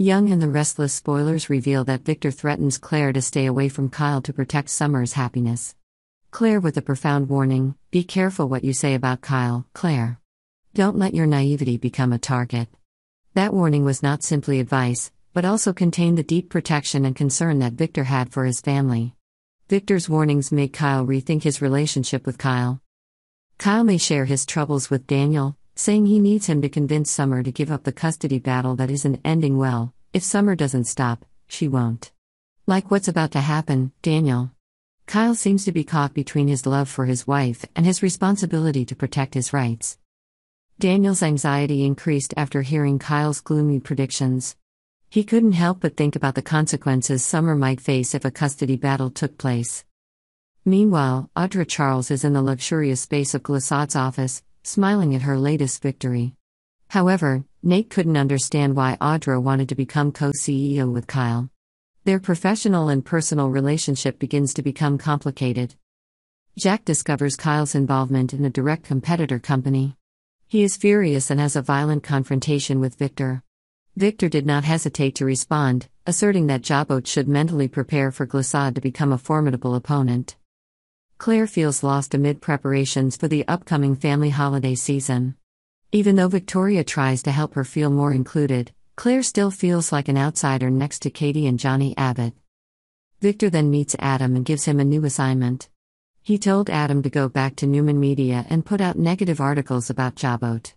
Young and the Restless spoilers reveal that Victor threatens Claire to stay away from Kyle to protect Summer's happiness. Claire with a profound warning, be careful what you say about Kyle, Claire. Don't let your naivety become a target. That warning was not simply advice, but also contained the deep protection and concern that Victor had for his family. Victor's warnings make Kyle rethink his relationship with Kyle. Kyle may share his troubles with Daniel, saying he needs him to convince Summer to give up the custody battle that isn't ending well. If Summer doesn't stop, she won't. Like what's about to happen, Daniel. Kyle seems to be caught between his love for his wife and his responsibility to protect his rights. Daniel's anxiety increased after hearing Kyle's gloomy predictions. He couldn't help but think about the consequences Summer might face if a custody battle took place. Meanwhile, Audra Charles is in the luxurious space of Glissad's office, smiling at her latest victory. However, Nate couldn't understand why Audra wanted to become co-CEO with Kyle. Their professional and personal relationship begins to become complicated. Jack discovers Kyle's involvement in a direct competitor company. He is furious and has a violent confrontation with Victor. Victor did not hesitate to respond, asserting that Jabot should mentally prepare for Glissad to become a formidable opponent. Claire feels lost amid preparations for the upcoming family holiday season. Even though Victoria tries to help her feel more included, Claire still feels like an outsider next to Katie and Johnny Abbott. Victor then meets Adam and gives him a new assignment. He told Adam to go back to Newman Media and put out negative articles about Jabot.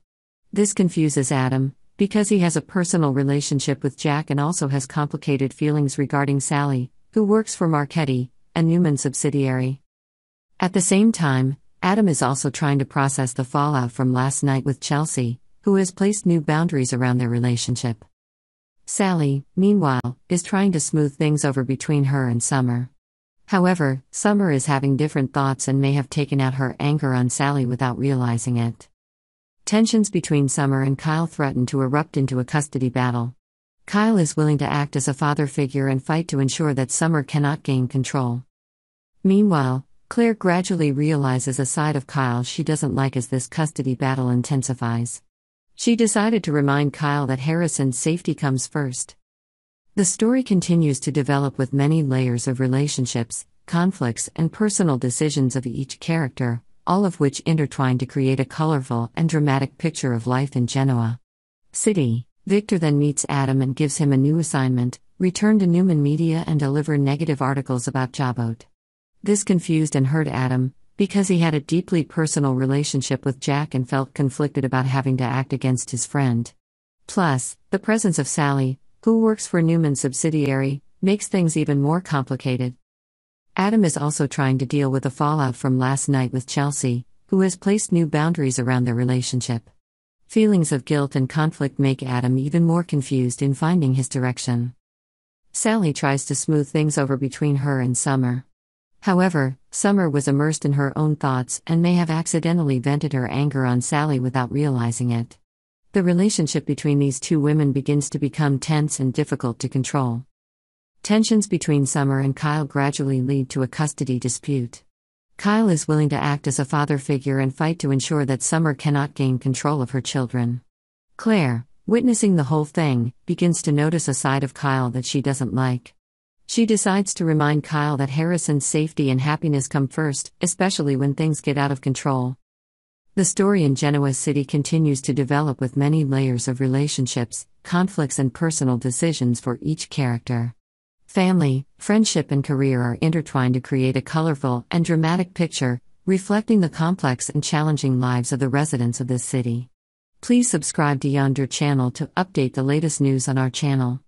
This confuses Adam, because he has a personal relationship with Jack and also has complicated feelings regarding Sally, who works for Marchetti, a Newman subsidiary. At the same time, Adam is also trying to process the fallout from last night with Chelsea, who has placed new boundaries around their relationship. Sally, meanwhile, is trying to smooth things over between her and Summer. However, Summer is having different thoughts and may have taken out her anger on Sally without realizing it. Tensions between Summer and Kyle threaten to erupt into a custody battle. Kyle is willing to act as a father figure and fight to ensure that Summer cannot gain control. Meanwhile, Claire gradually realizes a side of Kyle she doesn't like as this custody battle intensifies. She decided to remind Kyle that Harrison's safety comes first. The story continues to develop with many layers of relationships, conflicts, and personal decisions of each character, all of which intertwine to create a colorful and dramatic picture of life in Genoa City. Victor then meets Adam and gives him a new assignment: return to Newman Media and deliver negative articles about Jabot. This confused and hurt Adam, because he had a deeply personal relationship with Jack and felt conflicted about having to act against his friend. Plus, the presence of Sally, who works for Newman's subsidiary, makes things even more complicated. Adam is also trying to deal with the fallout from last night with Chelsea, who has placed new boundaries around their relationship. Feelings of guilt and conflict make Adam even more confused in finding his direction. Sally tries to smooth things over between her and Summer. However, Summer was immersed in her own thoughts and may have accidentally vented her anger on Sally without realizing it. The relationship between these two women begins to become tense and difficult to control. Tensions between Summer and Kyle gradually lead to a custody dispute. Kyle is willing to act as a father figure and fight to ensure that Summer cannot gain control of her children. Claire, witnessing the whole thing, begins to notice a side of Kyle that she doesn't like. She decides to remind Kyle that Harrison's safety and happiness come first, especially when things get out of control. The story in Genoa City continues to develop with many layers of relationships, conflicts, and personal decisions for each character. Family, friendship, and career are intertwined to create a colorful and dramatic picture, reflecting the complex and challenging lives of the residents of this city. Please subscribe to Yonder channel to update the latest news on our channel.